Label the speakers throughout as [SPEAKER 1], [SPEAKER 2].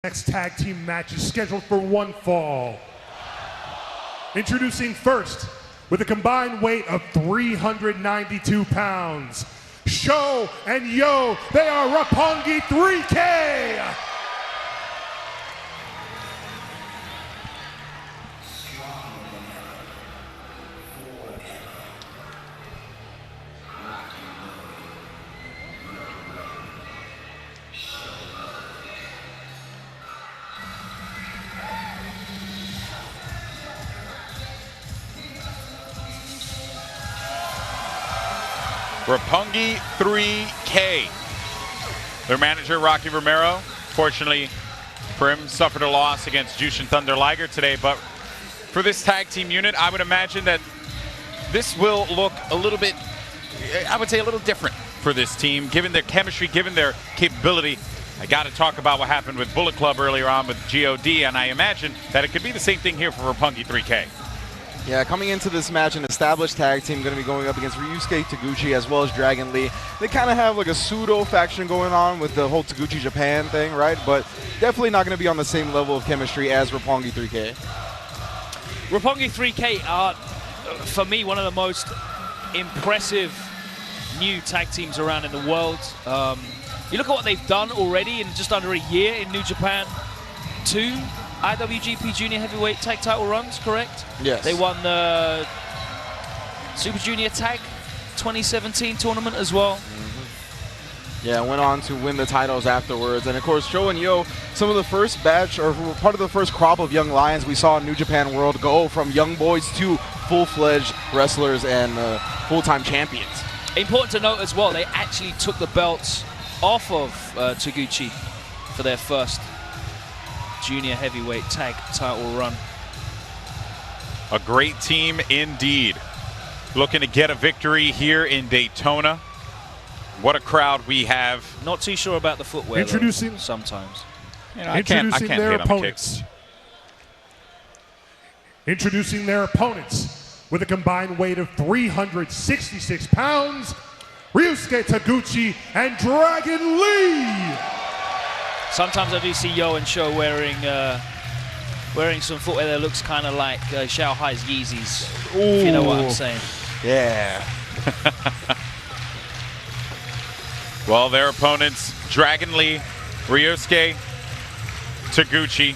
[SPEAKER 1] Next tag team match is scheduled for one fall. Introducing first, with a combined weight of 392 pounds, Sho and Yo, they are Roppongi 3K.
[SPEAKER 2] Roppongi 3K. Their manager, Rocky Romero, fortunately for him, suffered a loss against Jushin Thunder Liger today. But for this tag team unit, I would imagine that this will look a little bit, I would say a little different for this team, given their chemistry, given their capability. I got to talk about what happened with Bullet Club earlier on with God, and I imagine that it could be the same thing here for Roppongi 3K.
[SPEAKER 3] Yeah, coming into this match, an established tag team going to be going up against RYUSUKE Taguchi as well as Dragon Lee. They kind of have like a pseudo faction going on with the whole Taguchi Japan thing, right? But definitely not going to be on the same level of chemistry as Roppongi 3K.
[SPEAKER 4] Roppongi 3K are, for me, one of the most impressive new tag teams around in the world. You look at what they've done already in just under a year in New Japan. 2 IWGP Junior Heavyweight Tag Title runs, correct?
[SPEAKER 3] Yes.
[SPEAKER 4] They won the Super Junior Tag 2017 tournament as well.
[SPEAKER 3] Yeah, went on to win the titles afterwards. And of course, Sho and Yo, some of the first batch, or part of the first crop of young lions we saw in New Japan World go from young boys to full-fledged wrestlers and full-time champions.
[SPEAKER 4] Important to note as well, they actually took the belts off of Taguchi for their first Junior Heavyweight Tag Title run.
[SPEAKER 2] A great team indeed. Looking to get a victory here in Daytona. What a crowd we have.
[SPEAKER 4] Not too sure about the footwear.
[SPEAKER 1] Introducing
[SPEAKER 4] though, sometimes.
[SPEAKER 2] You know, I can't
[SPEAKER 1] their
[SPEAKER 2] hit on the
[SPEAKER 1] opponents.
[SPEAKER 2] kicks.
[SPEAKER 1] Introducing their opponents, with a combined weight of 366 pounds, RYUSUKE Taguchi and Dragon Lee.
[SPEAKER 4] Sometimes I do see Yo and Sho wearing some footwear that looks kind of like Shanghai's Yeezys.
[SPEAKER 3] Ooh.
[SPEAKER 4] If you know what I'm saying.
[SPEAKER 3] Yeah.
[SPEAKER 2] Well, their opponents, Dragon Lee, RYUSUKE Taguchi.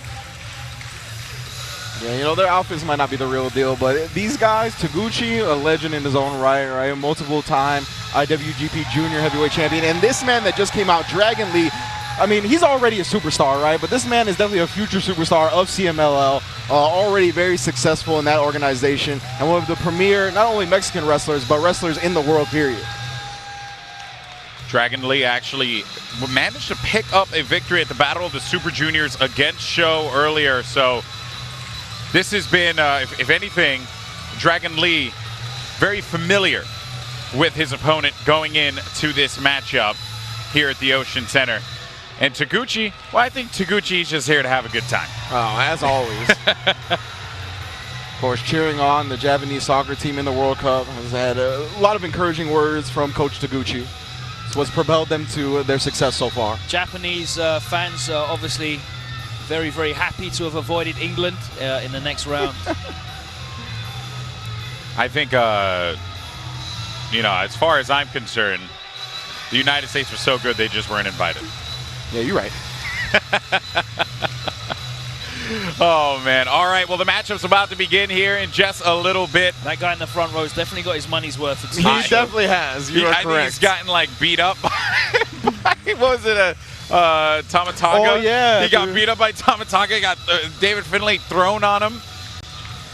[SPEAKER 3] Yeah, you know, their outfits might not be the real deal, but these guys, Taguchi, a legend in his own right? Multiple-time IWGP Junior Heavyweight Champion. And this man that just came out, Dragon Lee, I mean, he's already a superstar, right? But this man is definitely a future superstar of CMLL, already very successful in that organization, and one of the premier, not only Mexican wrestlers, but wrestlers in the world, period.
[SPEAKER 2] Dragon Lee actually managed to pick up a victory at the Battle of the Super Juniors against Sho earlier. So this has been, if anything, Dragon Lee very familiar with his opponent going into this matchup here at the Ocean Center. And Taguchi, well, I think Taguchi's just here to have a good time.
[SPEAKER 3] Oh, as always. Of course, cheering on the Japanese soccer team in the World Cup, has had a lot of encouraging words from Coach Taguchi. It's what's propelled them to their success so far.
[SPEAKER 4] Japanese fans are obviously very, very happy to have avoided England in the next round.
[SPEAKER 2] I think, you know, as far as I'm concerned, the United States was so good they just weren't invited.
[SPEAKER 3] Yeah, you're right.
[SPEAKER 2] Oh, man. All right, well, the matchup's about to begin here in just a little bit.
[SPEAKER 4] That guy in the front row's definitely got his money's worth.
[SPEAKER 3] He definitely has. You are
[SPEAKER 2] I think
[SPEAKER 3] correct.
[SPEAKER 2] he's gotten, like, beat up by, what was it, Tamatanga?
[SPEAKER 3] Oh, yeah.
[SPEAKER 2] He got beat up by Tamatanga. He got David Finlay thrown on him.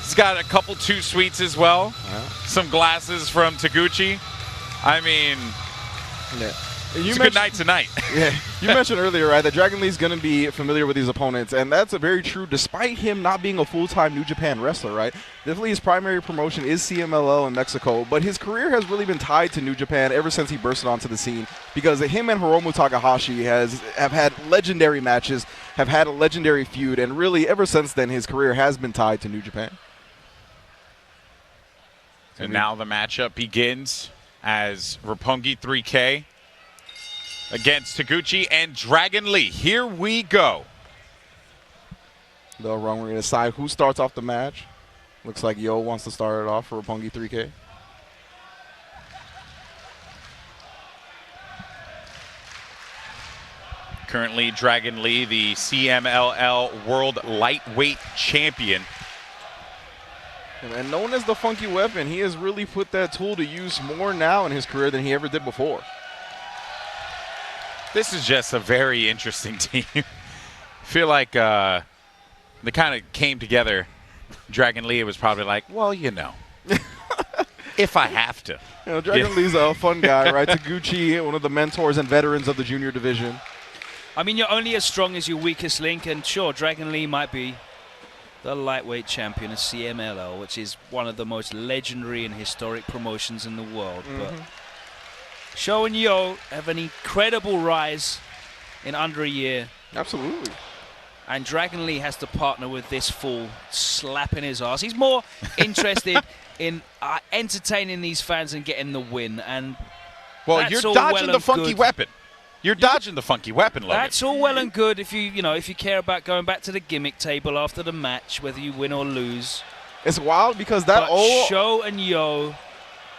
[SPEAKER 2] He's got a couple 2 sweets as well.
[SPEAKER 3] Yeah.
[SPEAKER 2] Some glasses from Taguchi. I mean,
[SPEAKER 3] Yeah.
[SPEAKER 2] it's a good night tonight.
[SPEAKER 3] Yeah, you mentioned earlier, right, that Dragon Lee's going to be familiar with his opponents, and that's a very true, despite him not being a full-time New Japan wrestler, right? Definitely his primary promotion is CMLL in Mexico, but his career has really been tied to New Japan ever since he bursted onto the scene, because him and Hiromu Takahashi have had legendary matches, have had a legendary feud, and really ever since then his career has been tied to New Japan.
[SPEAKER 2] And now the matchup begins as Roppongi 3K against Taguchi and Dragon Lee. Here we go.
[SPEAKER 3] They'll run. We're going to decide who starts off the match. Looks like Yo wants to start it off for Roppongi 3K.
[SPEAKER 2] Currently, Dragon Lee, the CMLL World Lightweight Champion.
[SPEAKER 3] And known as the Funky Weapon, he has really put that tool to use more now in his career than he ever did before.
[SPEAKER 2] This is just a very interesting team. I feel like they kind of came together. Dragon Lee was probably like, well, you know, if I have to.
[SPEAKER 3] You know, Dragon Lee's a fun guy, right? Taguchi, one of the mentors and veterans of the junior division.
[SPEAKER 4] I mean, you're only as strong as your weakest link, and sure, Dragon Lee might be the lightweight champion of CMLL, which is one of the most legendary and historic promotions in the world. But Sho and Yo have an incredible rise in under a year.
[SPEAKER 3] Absolutely.
[SPEAKER 4] And Dragon Lee has to partner with this fool slapping his ass. He's more interested in entertaining these fans and getting the win. And
[SPEAKER 2] well, you're dodging the funky weapon. You're dodging the funky weapon, Logan.
[SPEAKER 4] That's all well and good if if you care about going back to the gimmick table after the match, whether you win or lose.
[SPEAKER 3] It's wild because that
[SPEAKER 4] Sho and Yo,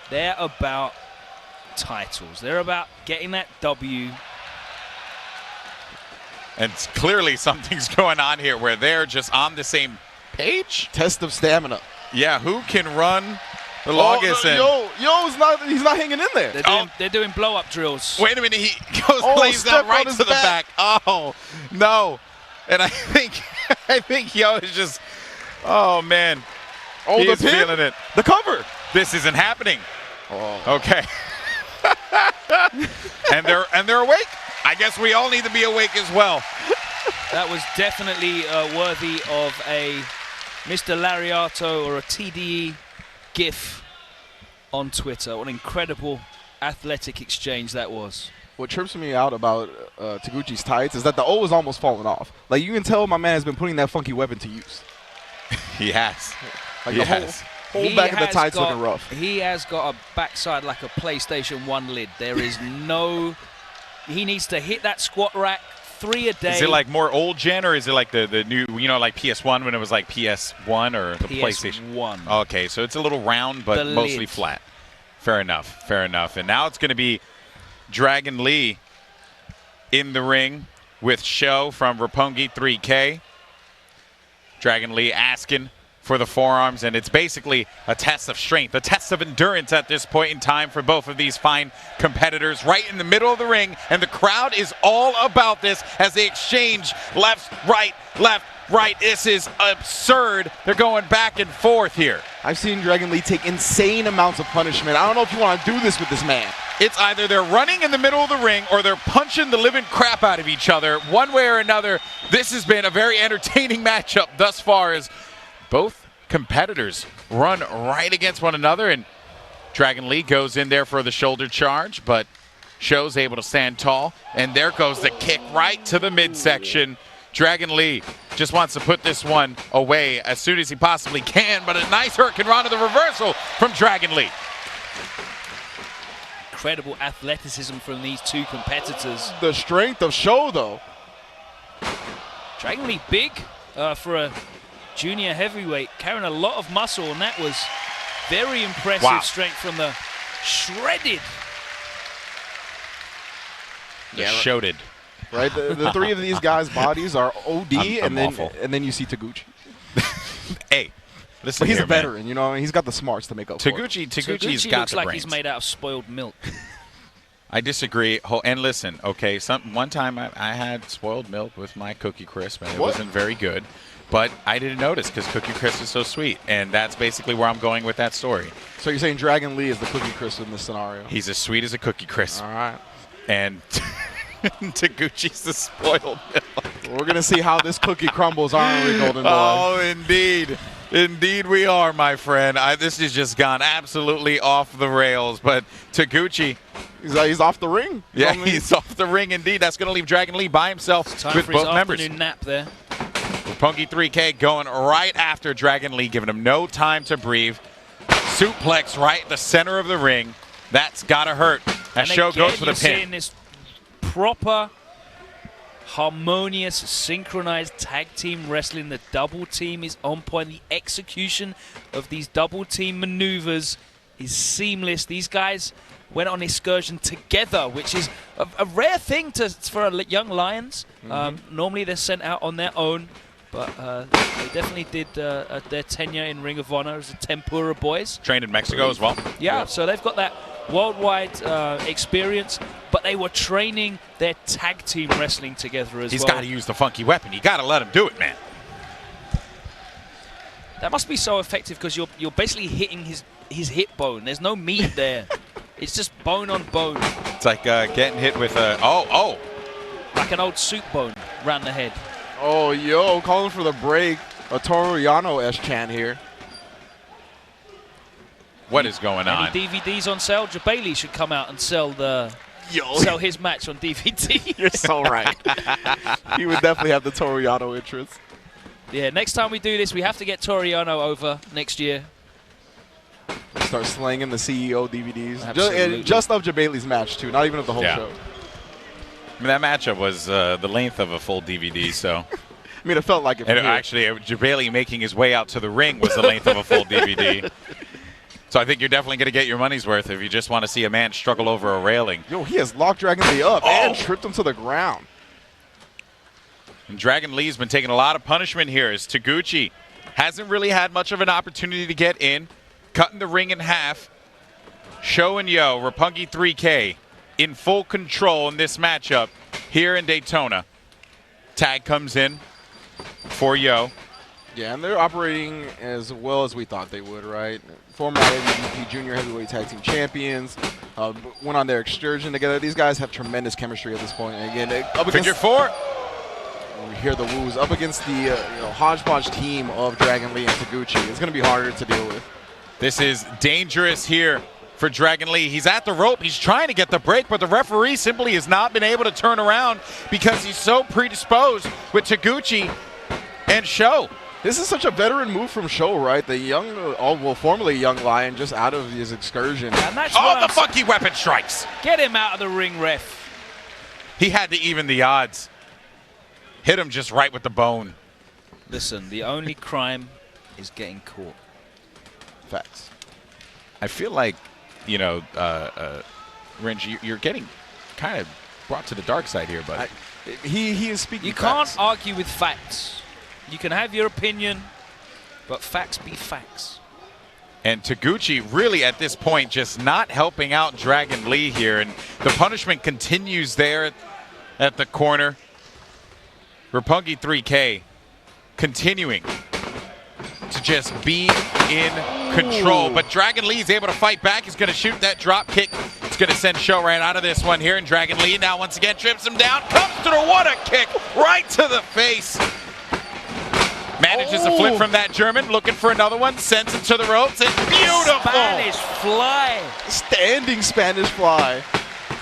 [SPEAKER 4] they're about titles. They're about getting that W.
[SPEAKER 2] And clearly something's going on here where they're just on the same page.
[SPEAKER 3] Test of stamina.
[SPEAKER 2] Yeah, who can run the longest?
[SPEAKER 3] Yo's he's not hanging in there.
[SPEAKER 4] They're doing blow-up drills.
[SPEAKER 2] Wait a minute, he goes lays out right to the back. Oh, no. And I think Yo is just, oh, man.
[SPEAKER 3] Oh,
[SPEAKER 2] He's
[SPEAKER 3] the pin?
[SPEAKER 2] feeling it.
[SPEAKER 3] The cover.
[SPEAKER 2] This isn't happening.
[SPEAKER 3] Oh.
[SPEAKER 2] Okay. and they're awake. I guess we all need to be awake as well.
[SPEAKER 4] That was definitely worthy of a Mr. Lariato or a TDE GIF on Twitter. What an incredible athletic exchange that was.
[SPEAKER 3] What trips me out about Taguchi's tights is that the O is almost falling off. Like, you can tell my man has been putting that funky weapon to use.
[SPEAKER 2] He has.
[SPEAKER 3] Like the whole back of the tights looking rough.
[SPEAKER 4] He has got a backside like a PlayStation 1 lid. There is no... He needs to hit that squat rack 3 a day.
[SPEAKER 2] Is it like more old gen, or is it like the new, like PS1 when it was like PS1 or the PlayStation?
[SPEAKER 4] PS1.
[SPEAKER 2] Okay, so it's a little round but mostly flat. Fair enough, fair enough. And now it's going to be Dragon Lee in the ring with Sho from Roppongi 3K. Dragon Lee asking for the forearms, and it's basically a test of strength, a test of endurance at this point in time for both of these fine competitors right in the middle of the ring, and the crowd is all about this as they exchange left, right. This is absurd. They're going back and forth here.
[SPEAKER 3] I've seen Dragon Lee take insane amounts of punishment. I don't know if you want to do this with this man.
[SPEAKER 2] It's either they're running in the middle of the ring or they're punching the living crap out of each other. One way or another, this has been a very entertaining matchup thus far as both competitors run right against one another, and Dragon Lee goes in there for the shoulder charge, but Sho's able to stand tall, and there goes the kick right to the midsection. Dragon Lee just wants to put this one away as soon as he possibly can, but a nice Hurricane Rana to the reversal from Dragon Lee.
[SPEAKER 4] Incredible athleticism from these two competitors.
[SPEAKER 3] The strength of Sho, though.
[SPEAKER 4] Dragon Lee big for a junior heavyweight, carrying a lot of muscle, and that was very impressive strength from the shredded.
[SPEAKER 2] Shredded.
[SPEAKER 3] Right, the three of these guys' bodies are OD, and then you see Taguchi.
[SPEAKER 2] Hey, listen,
[SPEAKER 3] but he's
[SPEAKER 2] here,
[SPEAKER 3] a veteran, you know. He's got the smarts to make up for it.
[SPEAKER 2] Taguchi's got
[SPEAKER 4] looks
[SPEAKER 2] the
[SPEAKER 4] like
[SPEAKER 2] brains.
[SPEAKER 4] He's made out of spoiled milk.
[SPEAKER 2] I disagree. And listen, okay, one time I had spoiled milk with my Cookie Crisp, and it wasn't very good. But I didn't notice because Cookie Crisp is so sweet, and that's basically where I'm going with that story.
[SPEAKER 3] So you're saying Dragon Lee is the Cookie Crisp in this scenario?
[SPEAKER 2] He's as sweet as a Cookie Crisp.
[SPEAKER 3] All right.
[SPEAKER 2] And Taguchi's the spoiled milk.
[SPEAKER 3] We're going to see how this cookie crumbles, aren't we, Golden Boy?
[SPEAKER 2] Oh, indeed. Indeed we are, my friend. This has just gone absolutely off the rails. But Taguchi,
[SPEAKER 3] he's off the ring.
[SPEAKER 2] Yeah, he's off the ring indeed. That's going to leave Dragon Lee by himself with both members.
[SPEAKER 4] Afternoon nap there.
[SPEAKER 2] Roppongi 3K going right after Dragon Lee, giving him no time to breathe. Suplex right in the center of the ring. That's got to hurt. As Sho goes for the pin.
[SPEAKER 4] Seeing this proper harmonious, synchronized tag team wrestling. The double team is on point. The execution of these double team maneuvers is seamless. These guys went on excursion together, which is a rare thing for young Lions. Normally they're sent out on their own, but they definitely did their tenure in Ring of Honor as the Tempura Boys.
[SPEAKER 2] Trained in Mexico as well.
[SPEAKER 4] Yeah, so they've got that worldwide experience, but they were training their tag team wrestling together as well.
[SPEAKER 2] He's got to use the funky weapon. You got to let him do it, man.
[SPEAKER 4] That must be so effective because you're basically hitting his hip bone. There's no meat there. It's just bone on bone.
[SPEAKER 2] It's like getting hit with a
[SPEAKER 4] like an old soup bone round the head.
[SPEAKER 3] Oh, yo, calling for the break. A Toru Yano-esque chant here.
[SPEAKER 2] What is going on?
[SPEAKER 4] Any DVDs on sale? Jabali should come out and sell his match on DVD.
[SPEAKER 3] You're so right. He would definitely have the Toru Yano interest.
[SPEAKER 4] Yeah, next time we do this, we have to get Toru Yano over next year.
[SPEAKER 3] Start slanging the CEO DVDs.
[SPEAKER 4] Absolutely.
[SPEAKER 3] Just of Jabali's match, too, not even of the whole show.
[SPEAKER 2] I mean, that matchup was the length of a full DVD, so.
[SPEAKER 3] I mean, it felt like it.
[SPEAKER 2] And actually, Jabali making his way out to the ring was the length of a full DVD. So I think you're definitely going to get your money's worth if you just want to see a man struggle over a railing.
[SPEAKER 3] Yo, he has locked Dragon Lee up and tripped him to the ground.
[SPEAKER 2] And Dragon Lee's been taking a lot of punishment here as Taguchi hasn't really had much of an opportunity to get in. Cutting the ring in half. Sho and Yo, Roppongi 3K, in full control in this matchup here in Daytona. Tag comes in for Yo.
[SPEAKER 3] Yeah, and they're operating as well as we thought they would, right? Former IWGP Junior Heavyweight Tag Team Champions, went on their excursion together. These guys have tremendous chemistry at this point. And again, up against
[SPEAKER 2] Figure four.
[SPEAKER 3] We hear the woos up against the hodgepodge team of Dragon Lee and Taguchi. It's going to be harder to deal with.
[SPEAKER 2] This is dangerous here for Dragon Lee. He's at the rope. He's trying to get the break, but the referee simply has not been able to turn around because he's so predisposed with Taguchi and Sho.
[SPEAKER 3] This is such a veteran move from Sho, right? The young, formerly young Lion, just out of his excursion.
[SPEAKER 4] And that's
[SPEAKER 2] the funky weapon strikes.
[SPEAKER 4] Get him out of the ring, ref.
[SPEAKER 2] He had to even the odds. Hit him just right with the bone.
[SPEAKER 4] Listen, the only crime is getting caught.
[SPEAKER 3] Facts.
[SPEAKER 2] I feel like, Renji, you're getting kind of brought to the dark side here, but
[SPEAKER 3] he is speaking.
[SPEAKER 4] You
[SPEAKER 3] facts.
[SPEAKER 4] can't argue with facts. You can have your opinion, but facts be facts.
[SPEAKER 2] And Taguchi really at this point just not helping out Dragon Lee here, and the punishment continues there at the corner. Roppongi 3K continuing to just be in control. But Dragon Lee is able to fight back. He's going to shoot that drop kick. It's going to send Sho right out of this one here. And Dragon Lee now once again trips him down. Comes through. What a kick right to the face. Manages to flip from that German. Looking for another one. Sends it to the ropes. It's beautiful.
[SPEAKER 4] Spanish fly.
[SPEAKER 3] Standing Spanish fly.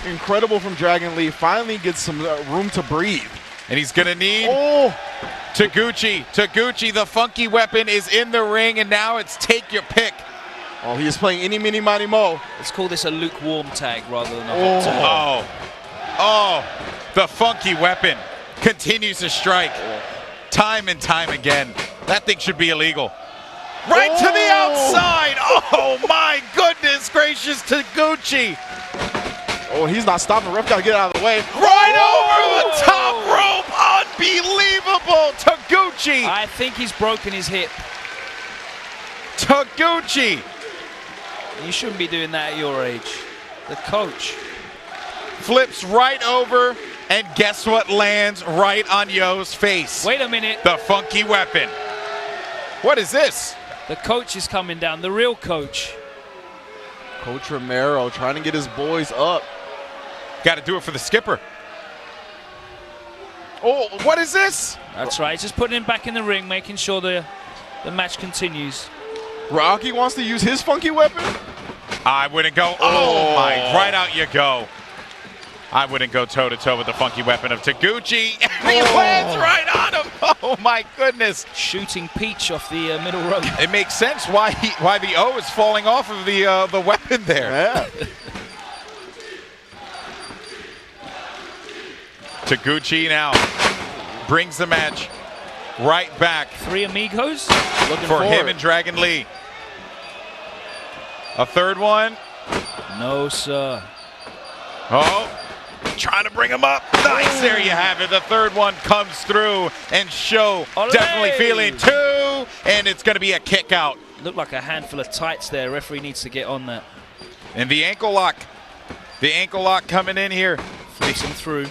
[SPEAKER 3] Incredible from Dragon Lee. Finally gets some room to breathe.
[SPEAKER 2] And he's going to need Taguchi. Taguchi, the funky weapon, is in the ring, and now it's take your pick.
[SPEAKER 3] Oh, he is playing any, mini, money, mo.
[SPEAKER 4] Let's call this a lukewarm tag rather than a hot tag.
[SPEAKER 2] The funky weapon continues to strike time and time again. That thing should be illegal. Right to the outside. Oh, my goodness gracious, Taguchi.
[SPEAKER 3] Oh, he's not stopping. Ref got to get out of the way.
[SPEAKER 2] Right over the top rope. Unbelievable. Taguchi.
[SPEAKER 4] I think he's broken his hip.
[SPEAKER 2] Taguchi.
[SPEAKER 4] You shouldn't be doing that at your age. The coach.
[SPEAKER 2] Flips right over, and guess what lands right on Yo's face?
[SPEAKER 4] Wait a minute.
[SPEAKER 2] The funky weapon. What is this?
[SPEAKER 4] The coach is coming down. The real coach.
[SPEAKER 3] Coach Romero trying to get his boys up.
[SPEAKER 2] Got to do it for the skipper. Oh, what is this?
[SPEAKER 4] That's right. Just putting him back in the ring, making sure the match continues.
[SPEAKER 3] Rocky wants to use his funky weapon?
[SPEAKER 2] I wouldn't go. Oh, my. Right out you go. I wouldn't go toe-to-toe with the funky weapon of Taguchi. And he lands right on him. Oh, my goodness.
[SPEAKER 4] Shooting Peach off the middle rope.
[SPEAKER 2] It makes sense why the O is falling off of the weapon there.
[SPEAKER 3] Yeah.
[SPEAKER 2] Taguchi now brings the match right back
[SPEAKER 4] Three amigos.
[SPEAKER 2] for him and Dragon Lee. A third one.
[SPEAKER 4] No, sir.
[SPEAKER 2] Oh, trying to bring him up. Nice, there you have it. The third one comes through, and Sho definitely feeling two, and it's going to be a kick out.
[SPEAKER 4] Looked like a handful of tights there. Referee needs to get on that.
[SPEAKER 2] And the ankle lock. The ankle lock coming in here.
[SPEAKER 4] Flips him through.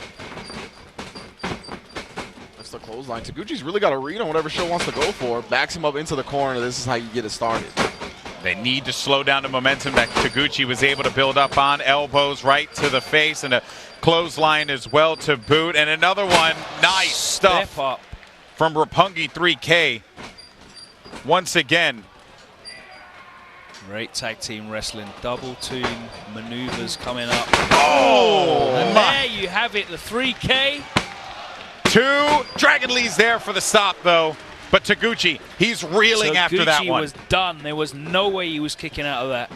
[SPEAKER 3] That's the clothesline. Taguchi's really got a read on whatever Sho wants to go for. Backs him up into the corner. This is how you get it started.
[SPEAKER 2] They need to slow down the momentum that Taguchi was able to build up on. Elbows right to the face and a clothesline as well to boot. And another one. Nice stuff
[SPEAKER 4] Step up
[SPEAKER 2] from Roppongi 3K. Once again.
[SPEAKER 4] Great tag team wrestling. Double team maneuvers coming up.
[SPEAKER 2] Oh!
[SPEAKER 4] And there you have it, the 3K.
[SPEAKER 2] Two. Dragon Lee's there for the stop, though. But Taguchi, he's reeling after that one.
[SPEAKER 4] Taguchi was done. There was no way he was kicking out of that.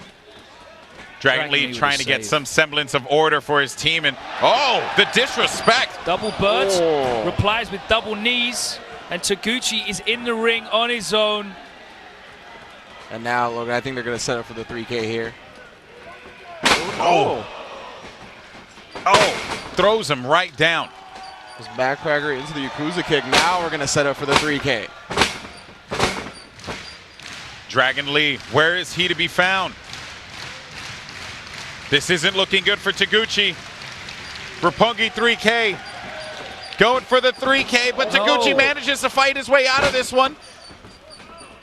[SPEAKER 2] Dragon Lee trying to get some semblance of order for his team. And, oh, the disrespect.
[SPEAKER 4] Double birds, replies with double knees. And Taguchi is in the ring on his own.
[SPEAKER 3] And now, look, I think they're going to set up for the 3K here.
[SPEAKER 2] Oh. Oh, throws him right down.
[SPEAKER 3] This backpacker into the Yakuza kick. Now we're going to set up for the 3K.
[SPEAKER 2] Dragon Lee, where is he to be found? This isn't looking good for Taguchi. Roppongi 3K going for the 3K, but Taguchi manages to fight his way out of this one.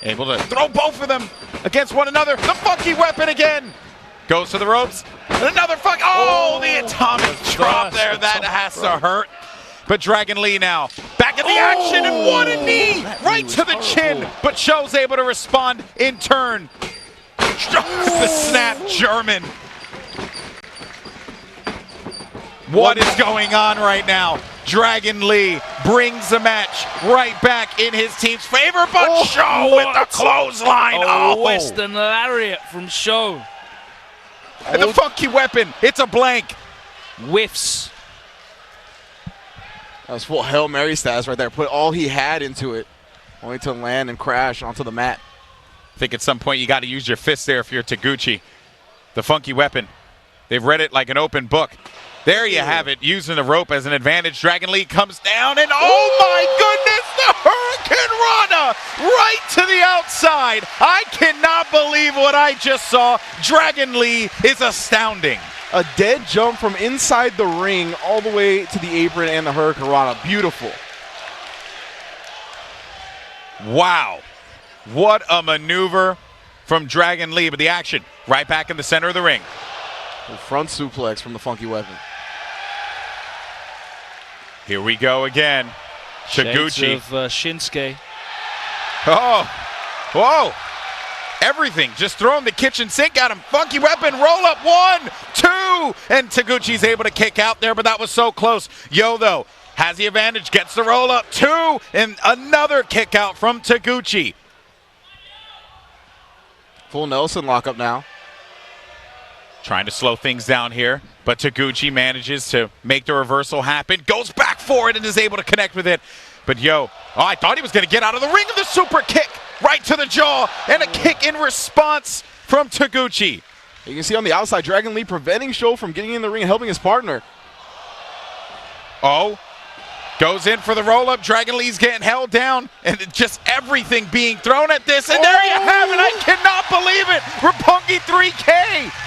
[SPEAKER 2] Able to throw both of them against one another. The funky weapon again. Goes to the ropes. Another fuck. Oh, the atomic drop there. That has to hurt. But Dragon Lee now back in the action and what a knee right to the chin. But Sho's able to respond in turn. The snap German. What is going on right now? Dragon Lee brings the match right back in his team's favor, but Sho with the clothesline.
[SPEAKER 4] Oh, Western lariat from Sho.
[SPEAKER 2] And the funky weapon, it's a blank.
[SPEAKER 4] Whiffs.
[SPEAKER 3] That was full Hail Mary stats right there. Put all he had into it, only to land and crash onto the mat.
[SPEAKER 2] I think at some point you got to use your fist there if you're Taguchi. The funky weapon. They've read it like an open book. There you have it, using the rope as an advantage. Dragon Lee comes down, and oh my goodness, the Hurricane Rana right to the outside. I cannot believe what I just saw. Dragon Lee is astounding.
[SPEAKER 3] A dead jump from inside the ring all the way to the apron and the Hurricane Rana. Beautiful.
[SPEAKER 2] Wow. What a maneuver from Dragon Lee. But the action right back in the center of the ring.
[SPEAKER 3] Front suplex from the funky weapon.
[SPEAKER 2] Here we go again. Taguchi.
[SPEAKER 4] Shades of Shinsuke.
[SPEAKER 2] Oh, whoa. Everything. Just throwing the kitchen sink at him. Funky weapon. Roll up. 1, 2. And Taguchi's able to kick out there, but that was so close. Yo, though, has the advantage. Gets the roll up. 2. And another kick out from Taguchi.
[SPEAKER 3] Full Nelson lockup now.
[SPEAKER 2] Trying to slow things down here, but Taguchi manages to make the reversal happen. Goes back for it and is able to connect with it. But yo, I thought he was going to get out of the ring of the super kick right to the jaw and a kick in response from Taguchi.
[SPEAKER 3] You can see on the outside, Dragon Lee preventing Sho from getting in the ring and helping his partner.
[SPEAKER 2] Oh, goes in for the roll-up. Dragon Lee's getting held down and just everything being thrown at this. And there you have it. I cannot believe it. Roppongi 3K.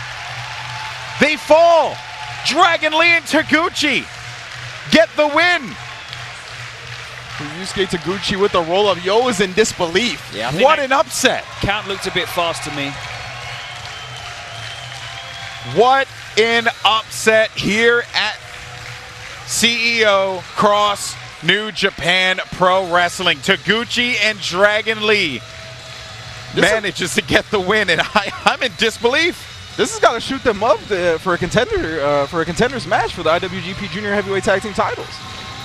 [SPEAKER 2] They fall. Dragon Lee and Taguchi get the win.
[SPEAKER 3] RYUSUKE Taguchi with the roll-up. Yo is in disbelief.
[SPEAKER 4] Yeah,
[SPEAKER 2] What an upset.
[SPEAKER 4] Count looked a bit fast to me.
[SPEAKER 2] What an upset here at CEO Cross New Japan Pro Wrestling. Taguchi and Dragon Lee manages to get the win, and I'm in disbelief.
[SPEAKER 3] This has got to shoot them up for a contenders match for the IWGP Junior Heavyweight Tag Team titles.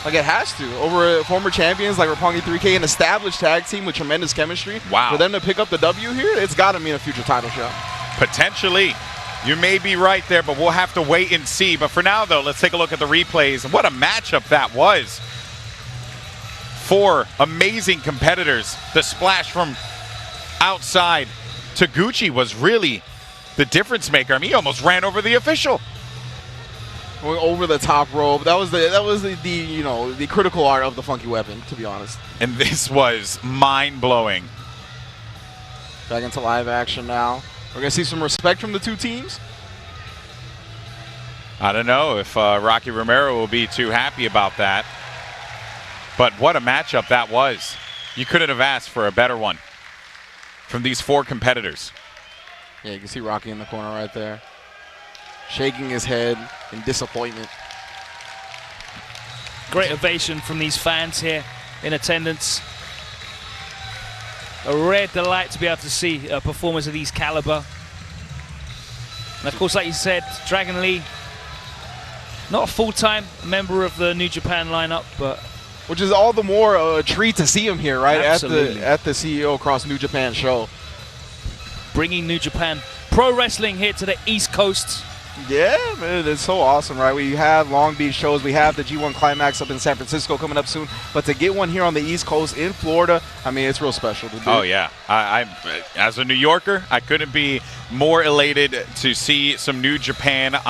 [SPEAKER 3] Like it has to. Over former champions like Roppongi 3K, an established tag team with tremendous chemistry.
[SPEAKER 2] Wow.
[SPEAKER 3] For them to pick up the W here, it's got to mean a future title shot.
[SPEAKER 2] Potentially. You may be right there, but we'll have to wait and see. But for now, though, let's take a look at the replays. And what a matchup that was. 4 amazing competitors. The splash from outside Taguchi was really the difference maker. I mean, he almost ran over the official.
[SPEAKER 3] Going over the top rope. That was the you know, the critical art of the funky weapon, to be honest.
[SPEAKER 2] And this was mind-blowing.
[SPEAKER 3] Back into live action now. We're going to see some respect from the two teams.
[SPEAKER 2] I don't know if Rocky Romero will be too happy about that. But what a matchup that was. You couldn't have asked for a better one from these 4 competitors.
[SPEAKER 3] Yeah, you can see Rocky in the corner right there, shaking his head in disappointment.
[SPEAKER 4] Great ovation from these fans here in attendance. A rare delight to be able to see performers of these caliber. And of course, like you said, Dragon Lee, not a full-time member of the New Japan lineup, but
[SPEAKER 3] which is all the more a treat to see him here, right?
[SPEAKER 4] Absolutely.
[SPEAKER 3] At the CEO Across New Japan show.
[SPEAKER 4] Bringing New Japan Pro Wrestling here to the East Coast.
[SPEAKER 3] Yeah, man, it's so awesome, right? We have Long Beach shows, we have the G1 Climax up in San Francisco coming up soon, but to get one here on the East Coast in Florida, I mean, it's real special to do.
[SPEAKER 2] Oh yeah, I as a New Yorker, I couldn't be more elated to see some New Japan on